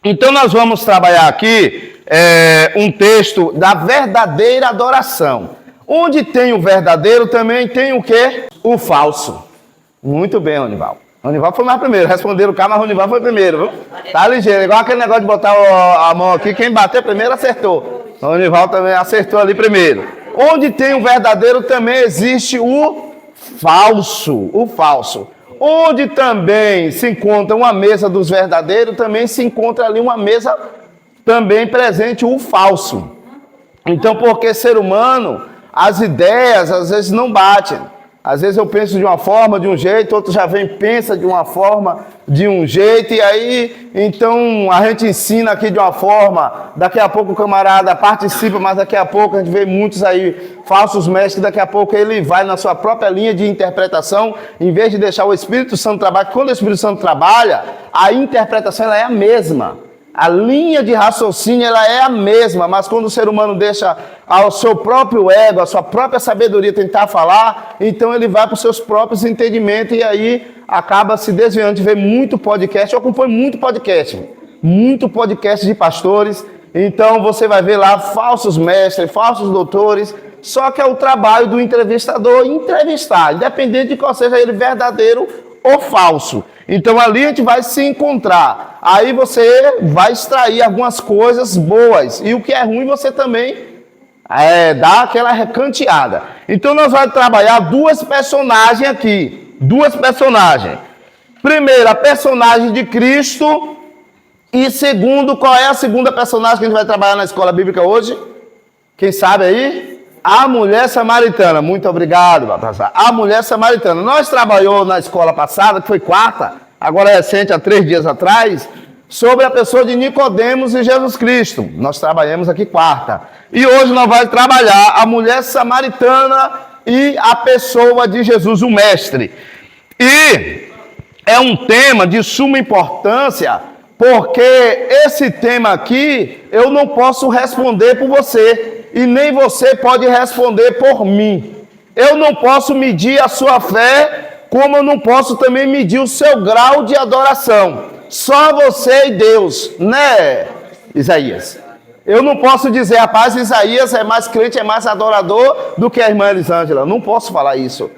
Então nós vamos trabalhar aqui um texto da verdadeira adoração. Onde tem o verdadeiro, também tem o quê? O falso. Muito bem, Ronival. Ronival foi mais primeiro, responderam o cara, mas Ronival foi primeiro, viu? Tá ligeiro, igual aquele negócio de botar a mão aqui, quem bater primeiro acertou. Ronival também acertou ali primeiro. Onde tem o verdadeiro, também existe o falso. O falso. Onde também se encontra uma mesa dos verdadeiros, também se encontra ali uma mesa também presente o falso. Então, porque ser humano, as ideias às vezes não batem. Às vezes eu penso de uma forma, de um jeito, outro já vem e pensa de uma forma, de um jeito, e aí, então, a gente ensina aqui de uma forma, daqui a pouco o camarada participa, mas daqui a pouco a gente vê muitos aí, falsos mestres, daqui a pouco ele vai na sua própria linha de interpretação, em vez de deixar o Espírito Santo trabalhar. Quando o Espírito Santo trabalha, a interpretação ela é a mesma. A linha de raciocínio ela é a mesma, mas quando o ser humano deixa ao seu próprio ego, a sua própria sabedoria tentar falar, então ele vai para os seus próprios entendimentos e aí acaba se desviando de ver muito podcast. Eu acompanho muito podcast de pastores, então você vai ver lá falsos mestres, falsos doutores, só que é o trabalho do entrevistador entrevistar, independente de qual seja ele verdadeiro ou falso. Então ali a gente vai se encontrar. Aí você vai extrair algumas coisas boas. E o que é ruim você também dá aquela recanteada. Então nós vamos trabalhar duas personagens aqui. Duas personagens. Primeiro, a personagem de Cristo. E segundo, qual é a segunda personagem que a gente vai trabalhar na escola bíblica hoje? Quem sabe aí? A mulher samaritana. Muito obrigado, Baltazar. A mulher samaritana. Nós trabalhamos na escola passada, que foi quarta, agora é recente, há 3 dias atrás, sobre a pessoa de Nicodemos e Jesus Cristo. Nós trabalhamos aqui quarta. E hoje nós vamos trabalhar a mulher samaritana e a pessoa de Jesus, o mestre. E é um tema de suma importância, porque esse tema aqui eu não posso responder por você. E nem você pode responder por mim. Eu não posso medir a sua fé, como eu não posso também medir o seu grau de adoração. Só você e Deus, né, Isaías? Eu não posso dizer, rapaz, Isaías é mais crente, é mais adorador do que a irmã Elisângela. Não posso falar isso.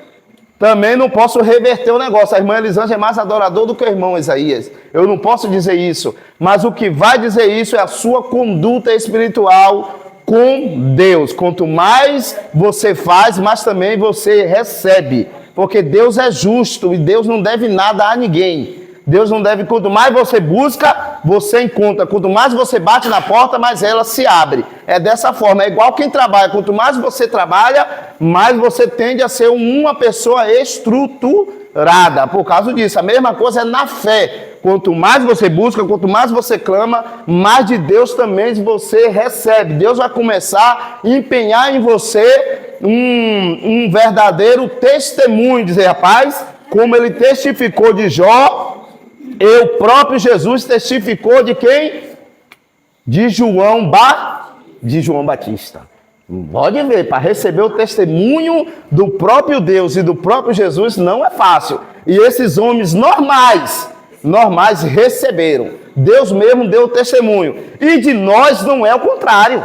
Também não posso reverter o negócio. A irmã Elisângela é mais adorador do que o irmão Isaías. Eu não posso dizer isso. Mas o que vai dizer isso é a sua conduta espiritual com Deus. Quanto mais você faz, mais também você recebe. Porque Deus é justo e Deus não deve nada a ninguém. Deus não deve, quanto mais você busca, você encontra. Quanto mais você bate na porta, mais ela se abre. É dessa forma, é igual quem trabalha. Quanto mais você trabalha, mais você tende a ser uma pessoa estruturada. Por causa disso, a mesma coisa é na fé. Quanto mais você busca, quanto mais você clama, mais de Deus também você recebe. Deus vai começar a empenhar em você um verdadeiro testemunho. Dizer, rapaz, como ele testificou de Jó, o próprio Jesus testificou de quem? De João Batista. Pode ver, para receber o testemunho do próprio Deus e do próprio Jesus não é fácil. E esses homens normais receberam. Deus mesmo deu o testemunho. E de nós não é o contrário.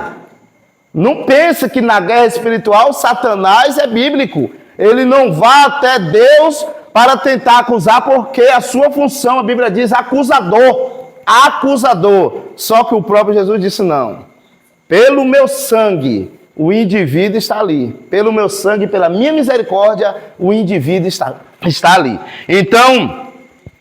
Não pense que na guerra espiritual Satanás é bíblico. Ele não vai até Deus para tentar acusar, porque a sua função, a Bíblia diz, acusador. Só que o próprio Jesus disse não. Pelo meu sangue, o indivíduo está ali. Pelo meu sangue, pela minha misericórdia, o indivíduo está ali. Então,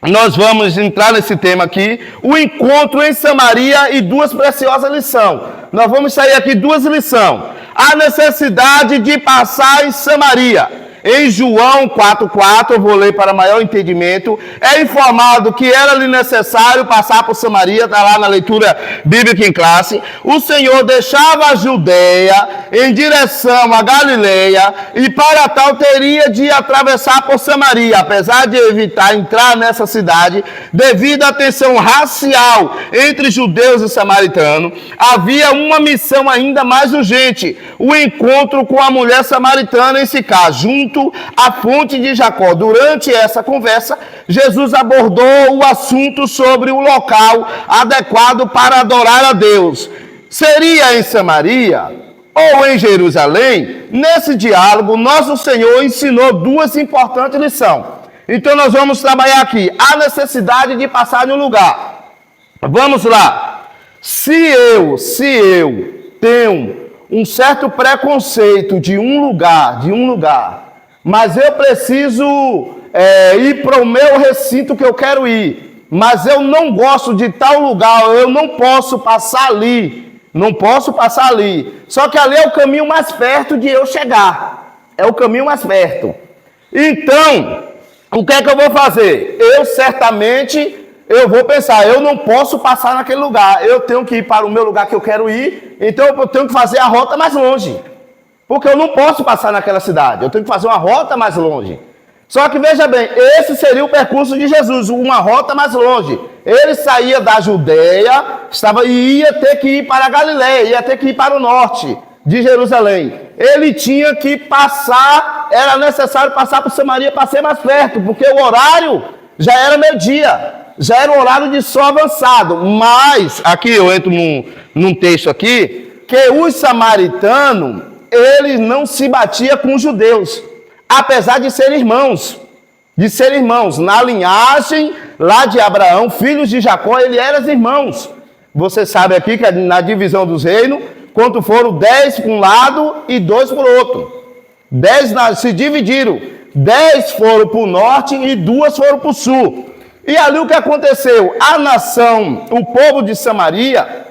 nós vamos entrar nesse tema aqui, o encontro em Samaria e 2 preciosas lições. Nós vamos sair aqui 2 lições. A necessidade de passar em Samaria. Em João 4,4, eu vou ler para maior entendimento, é informado que era-lhe necessário passar por Samaria, está lá na leitura bíblica em classe. O Senhor deixava a Judeia em direção a Galileia e para tal teria de atravessar por Samaria, apesar de evitar entrar nessa cidade, devido à tensão racial entre judeus e samaritanos, havia uma missão ainda mais urgente, o encontro com a mulher samaritana em Sicá, junto junto à fonte de Jacó. Durante essa conversa, Jesus abordou o assunto sobre o local adequado para adorar a Deus. Seria em Samaria ou em Jerusalém? Nesse diálogo, nosso Senhor ensinou duas importantes lições. Então nós vamos trabalhar aqui a necessidade de passar em um lugar. Vamos lá. Se eu tenho um certo preconceito de um lugar, mas eu preciso ir para o meu recinto que eu quero ir, mas eu não gosto de tal lugar, eu não posso passar ali. Só que ali é o caminho mais perto de eu chegar. É o caminho mais perto. Então, o que é que eu vou fazer? Eu vou pensar, eu não posso passar naquele lugar. Eu tenho que ir para o meu lugar que eu quero ir. Então, eu tenho que fazer a rota mais longe. Porque eu não posso passar naquela cidade. Eu tenho que fazer uma rota mais longe. Só que veja bem, esse seria o percurso de Jesus, uma rota mais longe. Ele saía da Judeia, e ia ter que ir para a Galileia, ia ter que ir para o norte de Jerusalém. Ele tinha que passar, era necessário passar por Samaria para ser mais perto, porque o horário já era meio-dia, já era o horário de sol avançado. Mas, aqui eu entro num texto aqui, que os samaritanos, eles não se batiam com os judeus. Apesar de serem irmãos, na linhagem lá de Abraão, filhos de Jacó, eles eram irmãos. Você sabe aqui que na divisão dos reinos, quanto foram 10 para um lado e 2 para o outro. 10 se dividiram, 10 foram para o norte e 2 foram para o sul. E ali o que aconteceu? A nação, o povo de Samaria,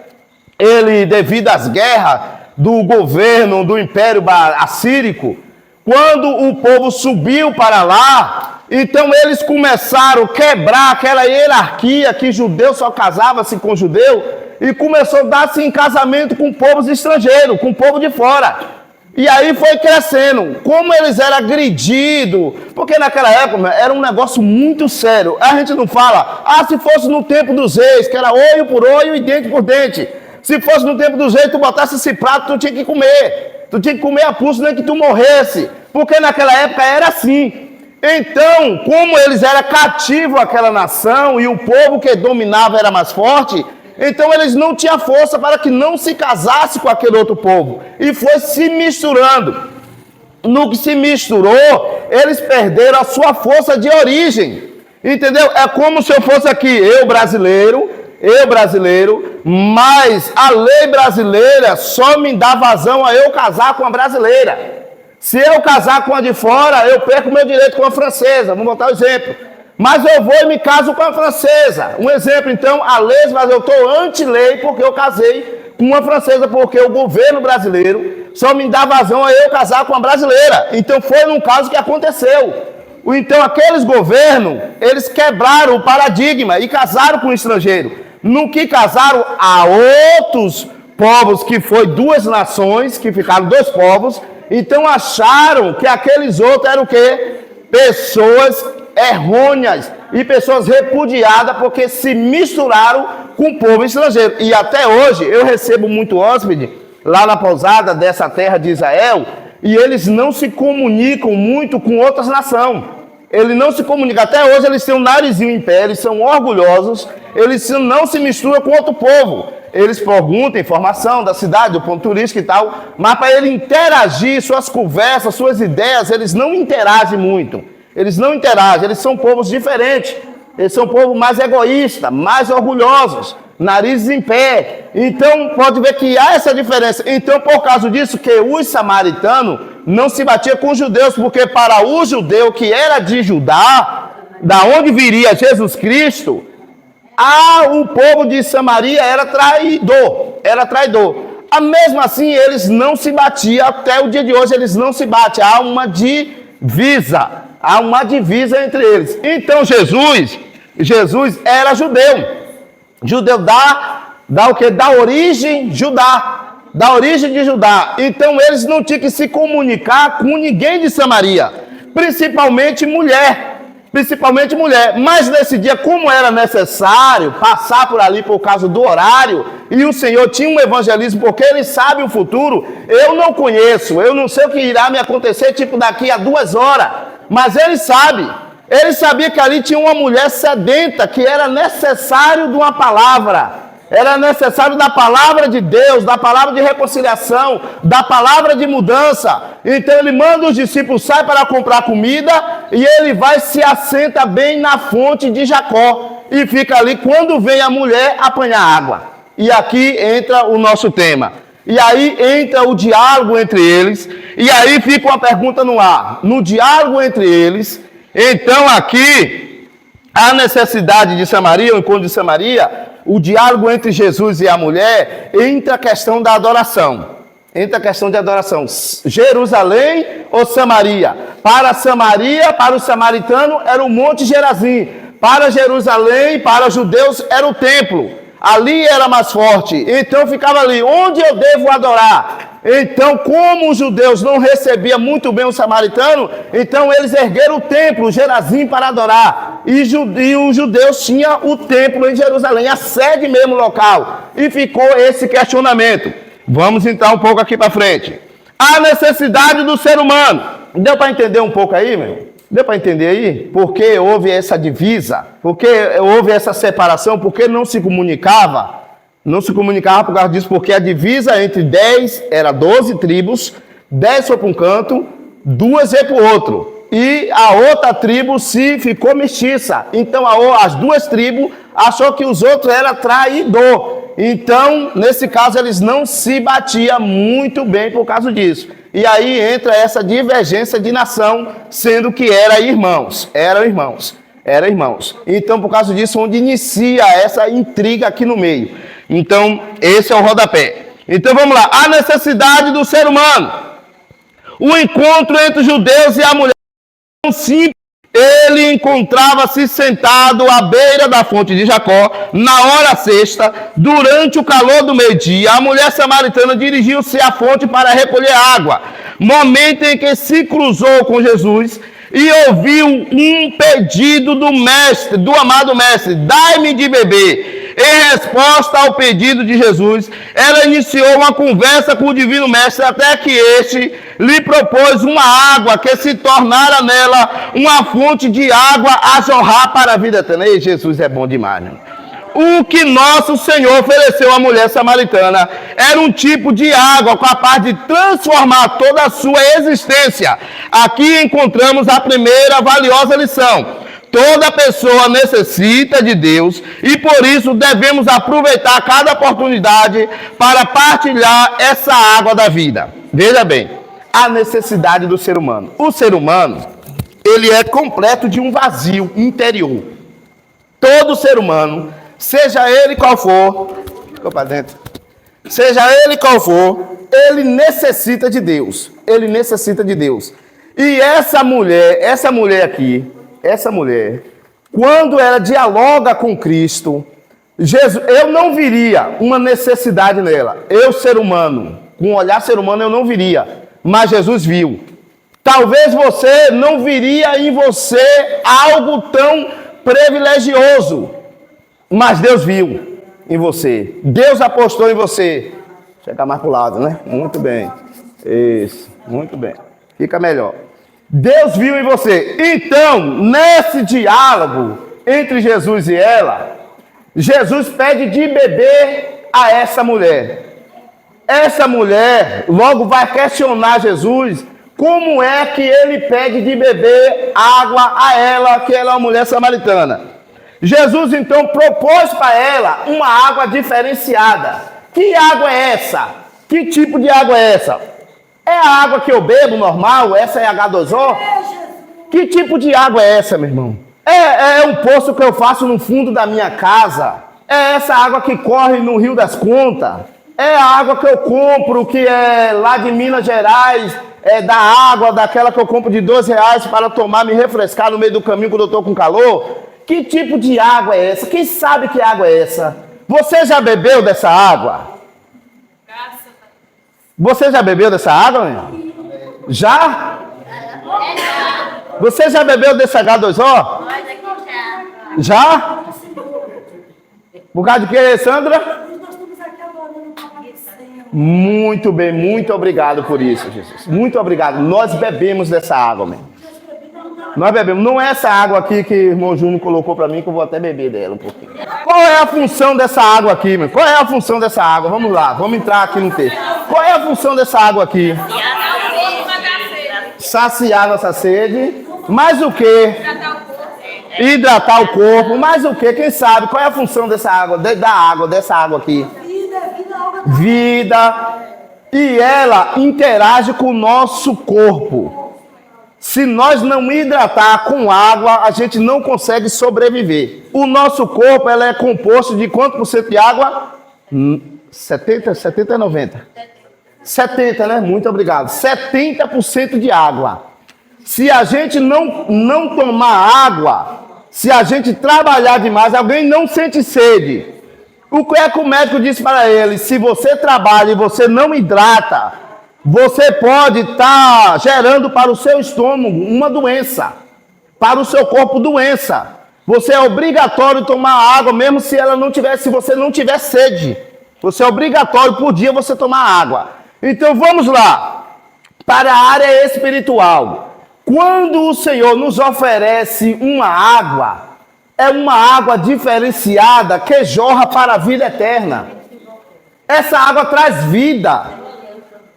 ele, devido às guerras do governo do Império Assírico, quando o povo subiu para lá, então eles começaram a quebrar aquela hierarquia que judeu só casava-se com judeu e começou a dar-se em casamento com povos estrangeiros, com o povo de fora. E aí foi crescendo. Como eles eram agredidos, porque naquela época era um negócio muito sério. A gente não fala, se fosse no tempo dos reis, que era olho por olho e dente por dente. Se fosse no tempo dos reis, tu botasse esse prato, tu tinha que comer. Tu tinha que comer a pulso, nem que tu morresse. Porque naquela época era assim. Então, como eles eram cativos àquela nação e o povo que dominava era mais forte, então eles não tinham força para que não se casasse com aquele outro povo. E foi se misturando. No que se misturou, eles perderam a sua força de origem. Entendeu? É como se eu fosse aqui, eu brasileiro, mas a lei brasileira só me dá vazão a eu casar com a brasileira. Se eu casar com a de fora, eu perco meu direito com a francesa. Vamos botar o exemplo. Mas eu vou e me caso com a francesa. Um exemplo, então, a lei, mas eu estou anti-lei porque eu casei com uma francesa, porque o governo brasileiro só me dá vazão a eu casar com a brasileira. Então foi num caso que aconteceu. Então aqueles governos, eles quebraram o paradigma e casaram com o estrangeiro. No que casaram a outros povos, que foi 2 nações, que ficaram 2 povos, então acharam que aqueles outros eram o quê? Pessoas errôneas e pessoas repudiadas porque se misturaram com o povo estrangeiro. E até hoje eu recebo muito hóspede lá na pousada dessa terra de Israel e eles não se comunicam muito com outras nações. Eles não se comunicam. Até hoje eles têm um narizinho em pé, eles são orgulhosos, eles não se misturam com outro povo. Eles perguntam informação da cidade, do ponto turístico e tal, mas para ele interagir, suas conversas, suas ideias, eles não interagem muito. Eles não interagem, eles são povos diferentes. Eles são povos mais egoístas, mais orgulhosos, narizes em pé. Então, pode ver que há essa diferença. Então, por causa disso, que os samaritanos não se batiam com os judeus, porque para o judeu que era de Judá, da onde viria Jesus Cristo, o povo de Samaria era traidor. Mesmo assim, eles não se batiam, até o dia de hoje eles não se batem. Há uma divisa entre eles. Então, Jesus era judeu. Judeu dá o quê? Da origem de Judá. Então, eles não tinham que se comunicar com ninguém de Samaria, principalmente mulher. principalmente mulher. Mas nesse dia, como era necessário passar por ali por causa do horário, e o Senhor tinha um evangelismo, porque Ele sabe o futuro, eu não conheço, eu não sei o que irá me acontecer, tipo daqui a 2 horas, mas Ele sabe. Ele sabia que ali tinha uma mulher sedenta, que era necessário de uma palavra. Era necessário da palavra de Deus, da palavra de reconciliação, da palavra de mudança. Então ele manda os discípulos sair para comprar comida e ele vai se assenta bem na fonte de Jacó. E fica ali quando vem a mulher apanhar água. E aqui entra o nosso tema. E aí entra o diálogo entre eles. E aí fica uma pergunta no ar. No diálogo entre eles, então aqui, a necessidade de Samaria, o encontro de Samaria, o diálogo entre Jesus e a mulher, entra a questão da adoração. Entra a questão de adoração. Jerusalém ou Samaria? Para Samaria, para o samaritano, era o Monte Gerazim. Para Jerusalém, para os judeus, era o templo. Ali era mais forte. Então ficava ali, onde eu devo adorar? Então, como os judeus não recebiam muito bem o samaritano, então eles ergueram o templo, o Gerazim, para adorar. E os judeus tinham o templo em Jerusalém, a sede mesmo local. E ficou esse questionamento. Vamos então um pouco aqui para frente. A necessidade do ser humano. Deu para entender um pouco aí, meu? Deu para entender aí? Porque houve essa divisa, porque houve essa separação, porque não se comunicava. Não se comunicava por causa disso, porque a divisa entre 10 era 12 tribos, 10 foi para um canto, 2 foi para o outro. E a outra tribo se ficou mestiça. Então as 2 tribos achou que os outros eram traidor. Então, nesse caso, eles não se batiam muito bem por causa disso. E aí entra essa divergência de nação, sendo que eram irmãos. Então, por causa disso, onde inicia essa intriga aqui no meio. Então, esse é o rodapé. Então, vamos lá. A necessidade do ser humano. O encontro entre os judeus e a mulher é simples. Ele encontrava-se sentado à beira da fonte de Jacó, na hora sexta, durante o calor do meio-dia. A mulher samaritana dirigiu-se à fonte para recolher água. Momento em que se cruzou com Jesus e ouviu um pedido do mestre, do amado mestre: dai-me de beber. Em resposta ao pedido de Jesus, ela iniciou uma conversa com o divino mestre, até que este lhe propôs uma água que se tornara nela uma fonte de água a jorrar para a vida eterna. E Jesus é bom demais, né? O que nosso Senhor ofereceu à mulher samaritana era um tipo de água capaz de transformar toda a sua existência. Aqui encontramos a primeira valiosa lição. Toda pessoa necessita de Deus e por isso devemos aproveitar cada oportunidade para partilhar essa água da vida. Veja bem, a necessidade do ser humano. O ser humano, ele é completo de um vazio interior. Todo ser humano, seja ele qual for, ficou para dentro, seja ele qual for, ele necessita de Deus. Ele necessita de Deus. E essa mulher aqui, essa mulher, quando ela dialoga com Cristo, Jesus, eu não viria uma necessidade nela. Eu, ser humano, com um olhar ser humano, eu não viria. Mas Jesus viu. Talvez você não viria em você algo tão privilegioso. Mas Deus viu em você. Deus apostou em você. Chegar mais para o lado, né? Muito bem. Isso, muito bem. Fica melhor. Deus viu em você. Então, nesse diálogo entre Jesus e ela, Jesus pede de beber a essa mulher. Essa mulher logo vai questionar Jesus como é que ele pede de beber água a ela, que ela é uma mulher samaritana. Jesus então propôs para ela uma água diferenciada. Que água é essa? Que tipo de água é essa? É a água que eu bebo normal? Essa é H2O? Que tipo de água é essa, meu irmão? É um poço que eu faço no fundo da minha casa? É essa água que corre no Rio das Contas? É a água que eu compro, que é lá de Minas Gerais, é da água, daquela que eu compro de R$2 para tomar, me refrescar no meio do caminho quando eu estou com calor? Que tipo de água é essa? Quem sabe que água é essa? Você já bebeu dessa água? Você já bebeu dessa água, meu? Já? Você já bebeu desse H2O? Nós aqui já. Já? Por causa de quê, Sandra? Nós estamos aqui adorando o Papai do Céu. Muito bem, muito obrigado por isso, Jesus. Muito obrigado. Nós bebemos dessa água, mesmo. Nós bebemos. Não é essa água aqui que o irmão Júnior colocou para mim, que eu vou até beber dela um pouquinho. Qual é a função dessa água aqui, meu? Qual é a função dessa água? Vamos lá, vamos entrar aqui no texto. Qual é a função dessa água aqui? Saciar nossa sede. Mais o quê? Hidratar o corpo. Mais o quê? Quem sabe? Qual é a função dessa água? Dessa água aqui? Vida. E ela interage com o nosso corpo. Se nós não hidratar com água, a gente não consegue sobreviver. O nosso corpo ela é composto de quanto por cento de água? 70 ou 90? 70, né? Muito obrigado. 70% de água. Se a gente não tomar água, se a gente trabalhar demais, alguém não sente sede. O que é que o médico disse para ele? Se você trabalha e você não hidrata, você pode estar gerando para o seu estômago uma doença, para o seu corpo doença. Você é obrigatório tomar água, mesmo se você não tiver sede. Você é obrigatório por dia você tomar água. Então vamos lá, para a área espiritual. Quando o Senhor nos oferece uma água, é uma água diferenciada que jorra para a vida eterna. Essa água traz vida.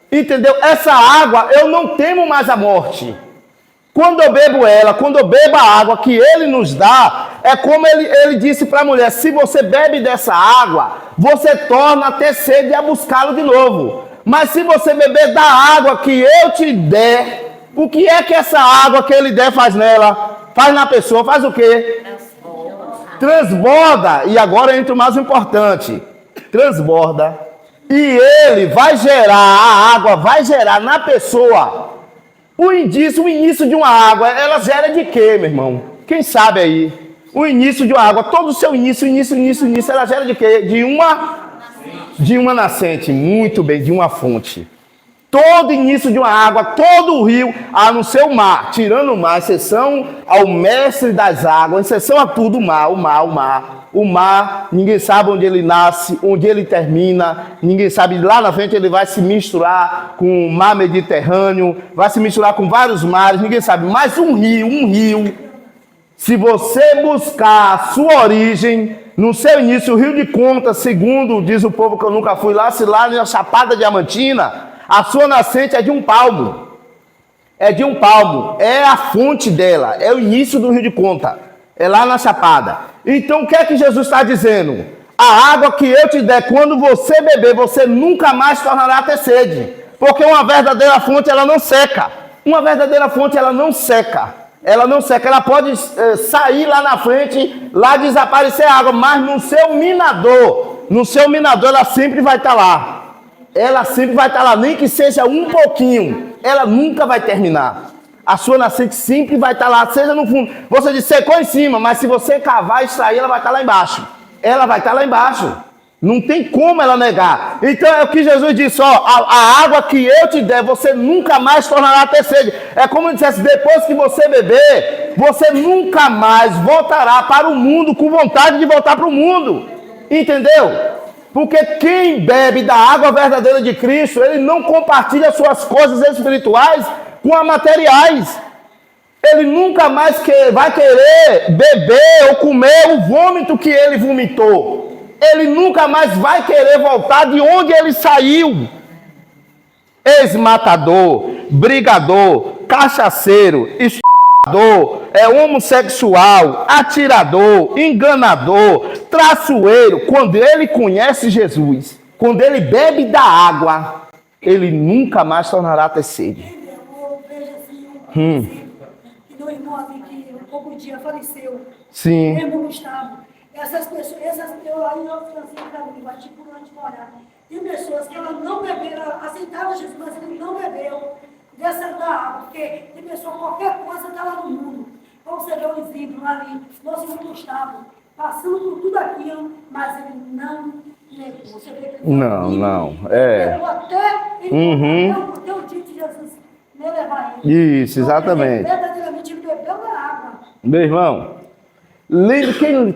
Entendeu? Essa água, eu não temo mais a morte. Quando eu bebo ela, quando eu bebo a água que ele nos dá, é como ele disse para a mulher, se você bebe dessa água, você torna a ter sede a buscá-lo de novo. Mas se você beber da água que eu te der, o que é que essa água que ele der faz nela? Faz na pessoa, faz o quê? Transborda. E agora entra o mais importante. Transborda. E ele vai gerar, a água vai gerar na pessoa o início de uma água. Ela gera de quê, meu irmão? Quem sabe aí? O início de uma água, todo o seu início, ela gera de quê? De uma nascente, muito bem, de uma fonte. Todo início de uma água, todo o rio, a não ser o mar, tirando o mar, exceção ao mestre das águas, exceção a tudo o mar. O mar, ninguém sabe onde ele nasce, onde ele termina, ninguém sabe, lá na frente ele vai se misturar com o mar Mediterrâneo, vai se misturar com vários mares, ninguém sabe, mas um rio, se você buscar a sua origem, no seu início, o Rio de Conta, segundo diz o povo que eu nunca fui lá, se lá na Chapada Diamantina, a sua nascente é de um palmo, é a fonte dela, é o início do Rio de Conta, é lá na Chapada. Então o que é que Jesus está dizendo? A água que eu te der, quando você beber, você nunca mais tornará a ter sede. Porque uma verdadeira fonte, ela não seca. Uma verdadeira fonte, ela não seca. Ela pode sair lá na frente, lá desaparecer a água, mas no seu minador, ela sempre vai estar lá. Nem que seja um pouquinho, ela nunca vai terminar. A sua nascente sempre vai estar lá, seja no fundo. Você diz, secou em cima, mas se você cavar e extrair, ela vai estar lá embaixo. Não tem como ela negar. Então é o que Jesus disse, ó, a água que eu te der, você nunca mais tornará a ter sede. É como ele dissesse, depois que você beber, você nunca mais voltará para o mundo com vontade de voltar para o mundo. Entendeu? Porque quem bebe da água verdadeira de Cristo, ele não compartilha suas coisas espirituais com as materiais. Ele nunca mais vai querer beber ou comer o vômito que ele vomitou. Ele nunca mais vai querer voltar de onde ele saiu. Ex-matador, brigador, cachaceiro, estuprador, homossexual, atirador, enganador, traiçoeiro. Quando ele conhece Jesus, quando ele bebe da água, ele nunca mais tornará a ter sede. Eu vejo assim, que do irmão assim, que um pouco dia faleceu. Sim. Irmão Gustavo. Essas pessoas, eu aí eu assim para mim, bati por onde morar. Tem pessoas que elas não beberam, aceitaram Jesus, mas ele não bebeu dessa da água, porque tem pessoa, qualquer coisa está lá no mundo. Então você vê o exemplo ali, nosso irmão Gustavo, passando por tudo aquilo, mas ele não negou. Você vê que não, ele até ele deu o dito de Jesus me levar ele. Isso, exatamente. Verdadeiramente ele bebeu Meu irmão,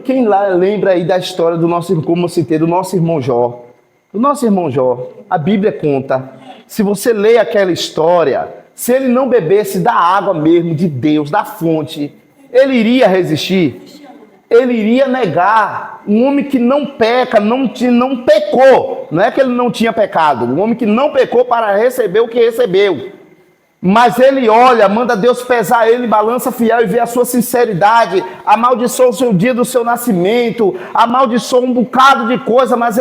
quem lá lembra aí da história do nosso, como eu citei, do nosso irmão Jó? Do nosso irmão Jó, a Bíblia conta, se você lê aquela história, se ele não bebesse da água mesmo, de Deus, da fonte, ele iria resistir? Ele iria negar. Um homem que não peca, não pecou, não é que ele não tinha pecado, um homem que não pecou para receber o que recebeu. Mas ele olha, manda Deus pesar ele, balança fiel e vê a sua sinceridade, amaldiçoa o seu dia do seu nascimento, amaldiçoa um bocado de coisa, mas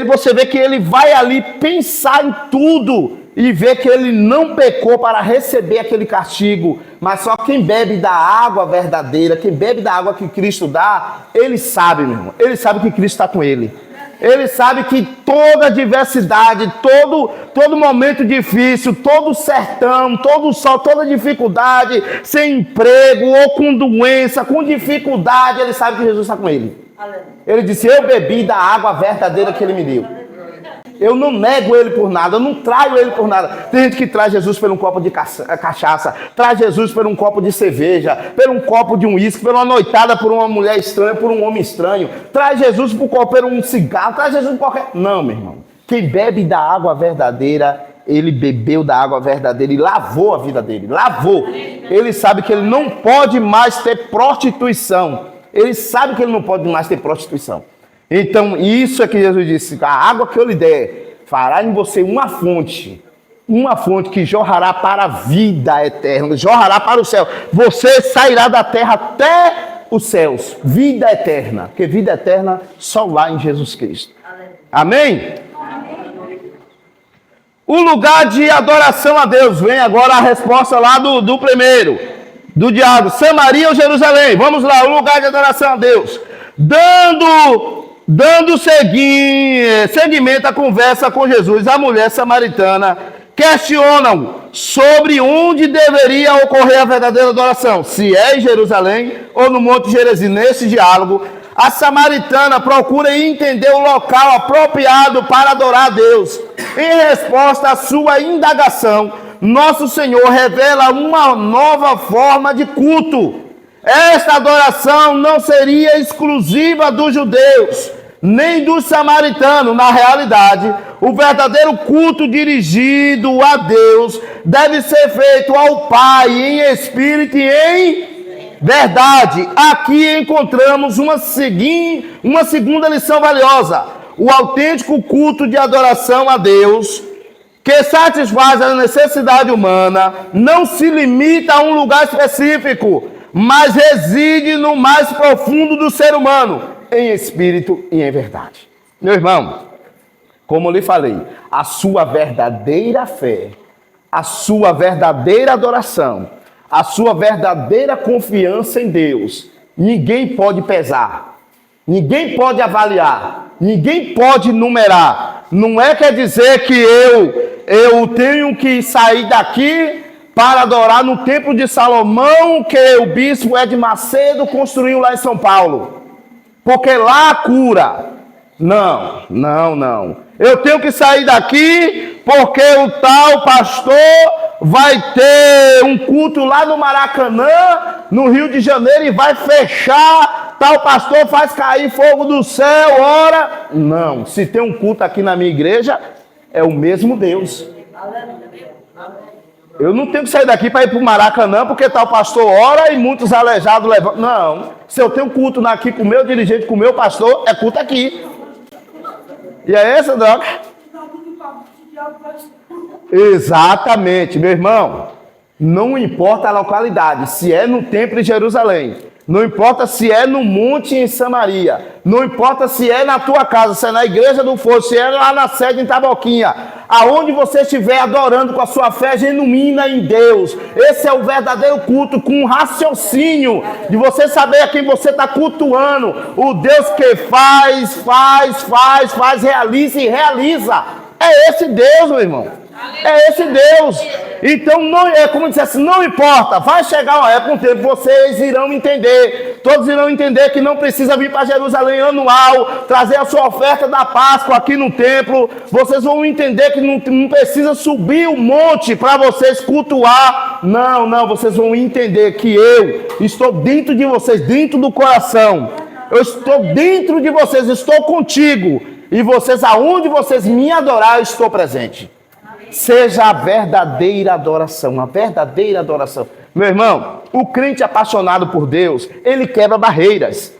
você vê que ele vai ali pensar em tudo e vê que ele não pecou para receber aquele castigo. Mas só quem bebe da água verdadeira, quem bebe da água que Cristo dá, ele sabe, meu irmão, ele sabe que Cristo está com ele. Ele sabe que toda adversidade, todo momento difícil, todo sertão, todo sol, toda dificuldade, sem emprego ou com doença, com dificuldade, ele sabe que Jesus está com ele. Ele disse, eu bebi da água verdadeira que ele me deu. Eu não nego ele por nada, eu não traio ele por nada. Tem gente que traz Jesus por um copo de cachaça, traz Jesus por um copo de cerveja, por um copo de uísque, por uma noitada por uma mulher estranha, por um homem estranho. Traz Jesus por um cigarro, traz Jesus por qualquer... Não, meu irmão. Quem bebe da água verdadeira, ele bebeu da água verdadeira e lavou a vida dele. Lavou. Ele sabe que ele não pode mais ter prostituição. Ele sabe que ele não pode mais ter prostituição. Então, isso é que Jesus disse, a água que eu lhe der, fará em você uma fonte que jorrará para a vida eterna, jorrará para o céu. Você sairá da terra até os céus, vida eterna, porque vida eterna só lá em Jesus Cristo. Amém? O lugar de adoração a Deus, vem agora a resposta lá do primeiro, do diálogo, Samaria ou Jerusalém? Vamos lá, o lugar de adoração a Deus, dando seguimento à conversa com Jesus, a mulher samaritana questiona sobre onde deveria ocorrer a verdadeira adoração, se é em Jerusalém ou no Monte Gerizim. Nesse diálogo, a samaritana procura entender o local apropriado para adorar a Deus. Em resposta à sua indagação, nosso Senhor revela uma nova forma de culto. Esta adoração não seria exclusiva dos judeus, nem dos samaritanos. Na realidade, o verdadeiro culto dirigido a Deus deve ser feito ao Pai em espírito e em verdade. Aqui encontramos uma segunda lição valiosa. O autêntico culto de adoração a Deus, que satisfaz a necessidade humana, não se limita a um lugar específico, mas reside no mais profundo do ser humano, em espírito e em verdade. Meu irmão, como eu lhe falei, a sua verdadeira fé, a sua verdadeira adoração, a sua verdadeira confiança em Deus, ninguém pode pesar, ninguém pode avaliar, ninguém pode numerar. Não quer dizer que eu tenho que sair daqui para adorar no Templo de Salomão, que o bispo Ed Macedo construiu lá em São Paulo, porque lá cura. Não. Eu tenho que sair daqui porque o tal pastor vai ter um culto lá no Maracanã, no Rio de Janeiro, e vai fechar. Tal pastor faz cair fogo do céu, ora. Não, se tem um culto aqui na minha igreja, é o mesmo Deus. Eu não tenho que sair daqui para ir para o Maracanã, porque tal pastor ora e muitos aleijados levantam. Não, se eu tenho culto aqui com o meu dirigente, com o meu pastor, é culto aqui. E é essa, droga? Exatamente, meu irmão. Não importa a localidade, se é no templo em Jerusalém, não importa se é no monte em Samaria, não importa se é na tua casa, se é na igreja do Fogo, se é lá na sede em Taboquinha, aonde você estiver adorando com a sua fé genuína em Deus, esse é o verdadeiro culto, com um raciocínio de você saber a quem você está cultuando, o Deus que faz, realiza e realiza. É esse Deus, meu irmão. É esse Deus. Então, não, é como dissesse, não importa. Vai chegar uma época, um tempo, vocês irão entender. Todos irão entender que não precisa vir para Jerusalém anual, trazer a sua oferta da Páscoa aqui no templo. Vocês vão entender que não precisa subir o monte para vocês cultuar. Não, vocês vão entender que eu estou dentro de vocês, dentro do coração. Eu estou dentro de vocês, estou contigo. E vocês, aonde vocês me adorar, eu estou presente. Seja a verdadeira adoração, a verdadeira adoração. Meu irmão, o crente apaixonado por Deus, ele quebra barreiras.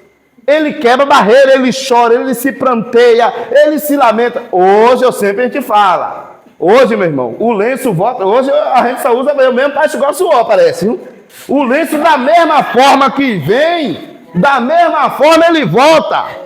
Ele quebra barreiras, ele chora, ele se pranteia, ele se lamenta. Hoje eu sempre a gente fala. Hoje, meu irmão, o lenço volta. Hoje a gente só usa o mesmo para igual suor, parece. Viu? O lenço da mesma forma que vem, da mesma forma ele volta.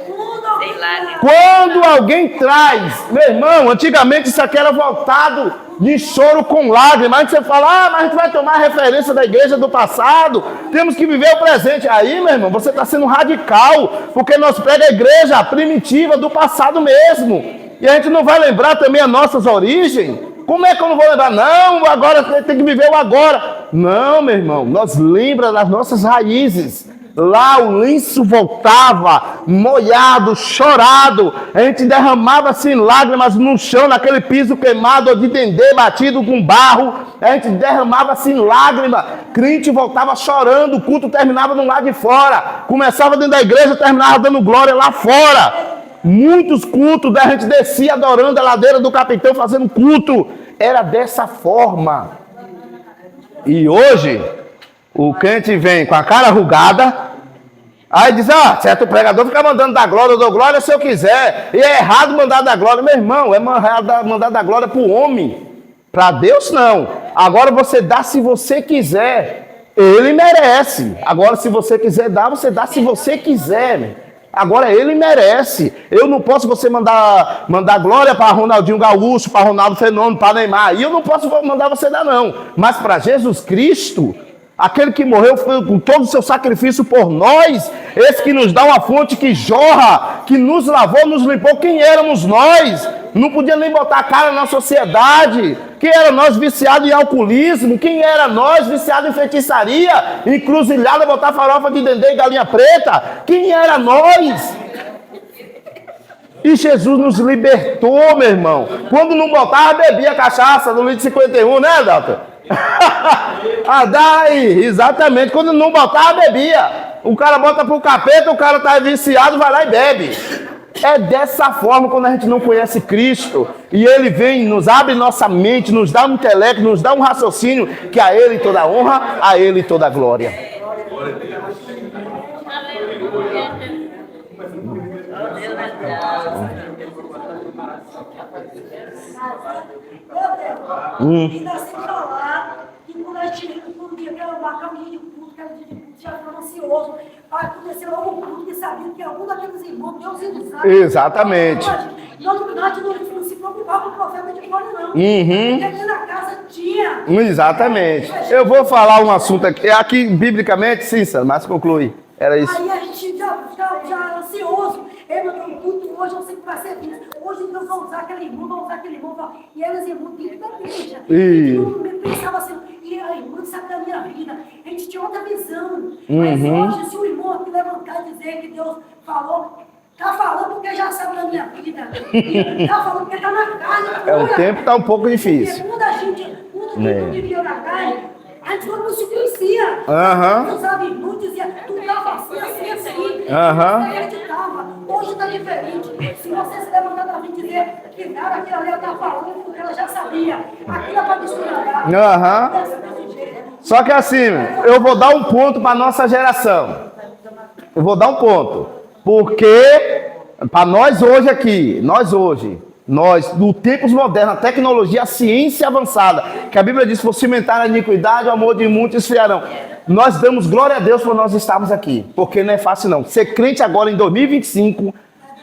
Quando alguém traz, meu irmão, antigamente isso aqui era voltado de choro com lágrimas. Aí você fala, mas a gente vai tomar referência da igreja do passado, temos que viver o presente. Aí, meu irmão, você está sendo radical, porque nós pregamos a igreja primitiva do passado mesmo. E a gente não vai lembrar também as nossas origens. Como é que eu não vou lembrar? Não, agora tem que viver o agora. Não, meu irmão, nós lembramos das nossas raízes. Lá o lenço voltava, molhado, chorado. A gente derramava assim lágrimas no chão, naquele piso queimado de dendê batido com barro. A gente derramava assim lágrimas. Crente voltava chorando, o culto terminava do lado de fora. Começava dentro da igreja, terminava dando glória lá fora. Muitos cultos, a gente descia adorando a ladeira do capitão, fazendo culto. Era dessa forma. E hoje, o crente vem com a cara arrugada. Aí diz, certo pregador fica mandando dar glória, eu dou glória se eu quiser. E é errado mandar dar glória. Meu irmão, é mandar dar glória para o homem. Para Deus, não. Agora você dá se você quiser. Ele merece. Agora, se você quiser dar, você dá se você quiser. Agora, ele merece. Eu não posso você mandar glória para Ronaldinho Gaúcho, para Ronaldo Fenômeno, para Neymar. E eu não posso mandar você dar, não. Mas para Jesus Cristo, aquele que morreu com todo o seu sacrifício por nós, esse que nos dá uma fonte que jorra, que nos lavou, nos limpou. Quem éramos nós? Não podia nem botar a cara na sociedade. Quem era nós viciados em alcoolismo? Quem era nós viciados em feitiçaria? Encruzilhada, botar farofa de dendê e galinha preta? Quem era nós? E Jesus nos libertou, meu irmão. Quando não botava, bebia cachaça do litro 51, né, doutor? Daí, exatamente. Quando não botava, bebia. O cara bota pro capeta, o cara tá viciado, vai lá e bebe. É dessa forma quando a gente não conhece Cristo. E Ele vem, nos abre nossa mente, nos dá um intelecto, nos dá um raciocínio, que a Ele toda a honra, a Ele toda a glória. Ainda sem falar que quando a gente marcava um dia de culto, que era dia de culto, já ficava ansioso. Vai acontecer logo um culto que sabia que algum daqueles irmãos, Deus ele sabe. Exatamente. Não se preocupava com o profeta de fora, não. Porque aqui na casa tinha. Exatamente. Eu vou falar um assunto aqui biblicamente, sim, mas conclui. Era isso. Aí a gente já ansioso. Meu Deus, o culto hoje eu sei que vai ser visto. Hoje Deus vai usar aquele irmão, vai usar aquele irmão. E eles irmãos dentro da igreja. E eu pensava assim, e a irmã sabe da minha vida. A gente tinha outra visão. Mas hoje, se o irmão aqui levantar e dizer que Deus falou, tá falando porque já sabe da minha vida. Tá falando porque tá na carne. O tempo tá um pouco difícil. Porque quando a gente vivia na carne, a gente não se conhecia. Os irmãos diziam, tu tava assim. Você acreditava. Hoje está diferente. Se você se levantar da vida e dizer que nada aquilo ali ela está falando, porque ela já sabia. Aquilo é para misturar. Só que assim, eu vou dar um ponto para nossa geração. Eu vou dar um ponto. Porque, para nós hoje aqui, nós, no tempos modernos, a tecnologia, a ciência avançada, que a Bíblia diz, por cimentar a iniquidade, o amor de muitos esfriarão. Nós damos glória a Deus por nós estarmos aqui, porque não é fácil não. Ser crente agora em 2025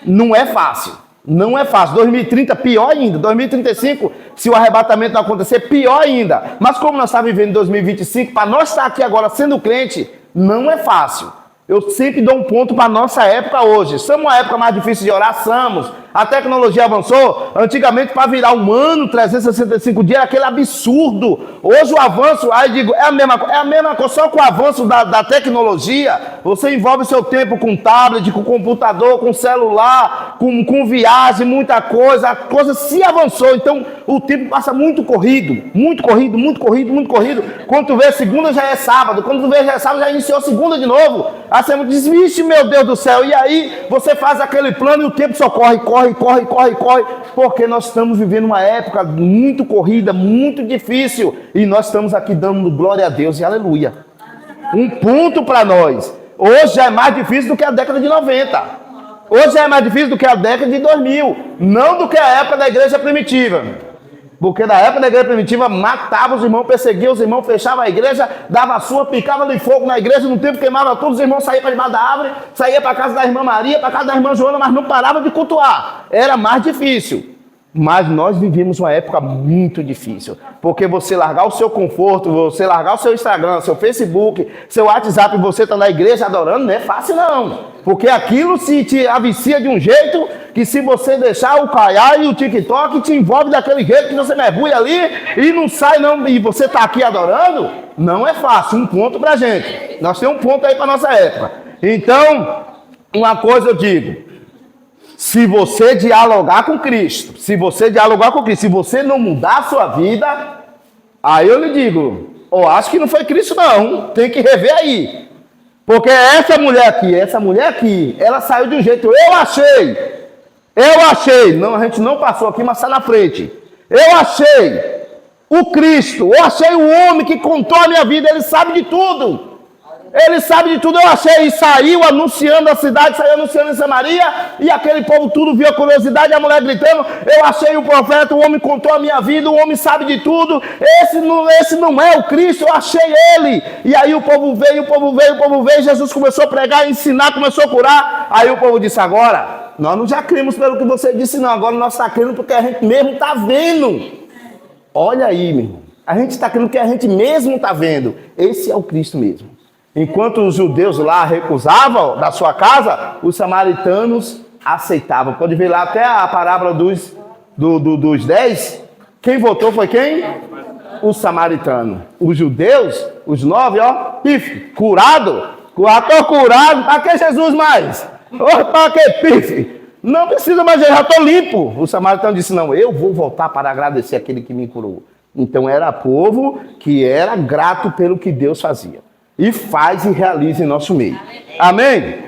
não é fácil. Não é fácil. 2030, pior ainda. 2035, se o arrebatamento não acontecer, pior ainda. Mas como nós estamos vivendo em 2025, para nós estar aqui agora sendo crente, não é fácil. Eu sempre dou um ponto para a nossa época hoje. Somos uma época mais difícil de orar? Somos. A tecnologia avançou. Antigamente, para virar um ano, 365 dias, era aquele absurdo. Hoje o avanço, aí digo, é a mesma coisa, só com o avanço da tecnologia, você envolve seu tempo com tablet, com computador, com celular, com viagem, muita coisa. A coisa se avançou, então o tempo passa muito corrido. Muito corrido, muito corrido, muito corrido. Quando tu vê segunda, já é sábado. Quando tu vê já é sábado, já iniciou segunda de novo. Aí você diz, vixe, meu Deus do céu. E aí você faz aquele plano e o tempo só corre. Porque nós estamos vivendo uma época muito corrida, muito difícil. E nós estamos aqui dando glória a Deus e aleluia. Um ponto para nós. Hoje já é mais difícil do que a década de 90. Hoje já é mais difícil do que a década de 2000. Não do que a época da igreja primitiva. Porque na época da igreja primitiva, matava os irmãos, perseguia os irmãos, fechava a igreja, dava sua, picava de fogo na igreja, no tempo queimava todos os irmãos, saía para debaixo da árvore, saía para casa da irmã Maria, para casa da irmã Joana, mas não parava de cultuar. Era mais difícil. Mas nós vivemos uma época muito difícil. Porque você largar o seu conforto, você largar o seu Instagram, seu Facebook, seu WhatsApp, e você está na igreja adorando, não é fácil não. Porque aquilo se te avicia de um jeito que se você deixar o caiá e o TikTok te envolve daquele jeito que você mergulha ali e não sai não, e você está aqui adorando, não é fácil. Um ponto para a gente. Nós temos um ponto aí para nossa época. Então, uma coisa eu digo. Se você dialogar com Cristo, se você não mudar a sua vida, aí eu lhe digo, acho que não foi Cristo não, tem que rever aí. Porque essa mulher aqui, ela saiu de um jeito, eu achei, não, a gente não passou aqui, mas está na frente. Eu achei o Cristo, eu achei o homem que contou a minha vida, ele sabe de tudo. Ele sabe de tudo, eu achei, e saiu anunciando a cidade, saiu anunciando em Samaria, e aquele povo tudo viu a curiosidade, a mulher gritando, eu achei o profeta, o homem contou a minha vida, o homem sabe de tudo, esse não é o Cristo, eu achei ele. E aí o povo veio, Jesus começou a pregar, ensinar, começou a curar, aí o povo disse, agora, nós não já cremos pelo que você disse não, agora nós está crendo porque a gente mesmo está vendo. Olha aí, meu irmão, a gente está crendo porque a gente mesmo está vendo, esse é o Cristo mesmo. Enquanto os judeus lá recusavam da sua casa, os samaritanos aceitavam. Pode ver lá até a parábola dos 10. Quem votou foi quem? Os samaritanos. Os judeus, os 9, curado. Estou curado. Para que Jesus mais? Para que pife? Não precisa mais, eu já estou limpo. O samaritano disse, não, eu vou voltar para agradecer aquele que me curou. Então era povo que era grato pelo que Deus fazia. E faz e realiza em nosso meio. Amém?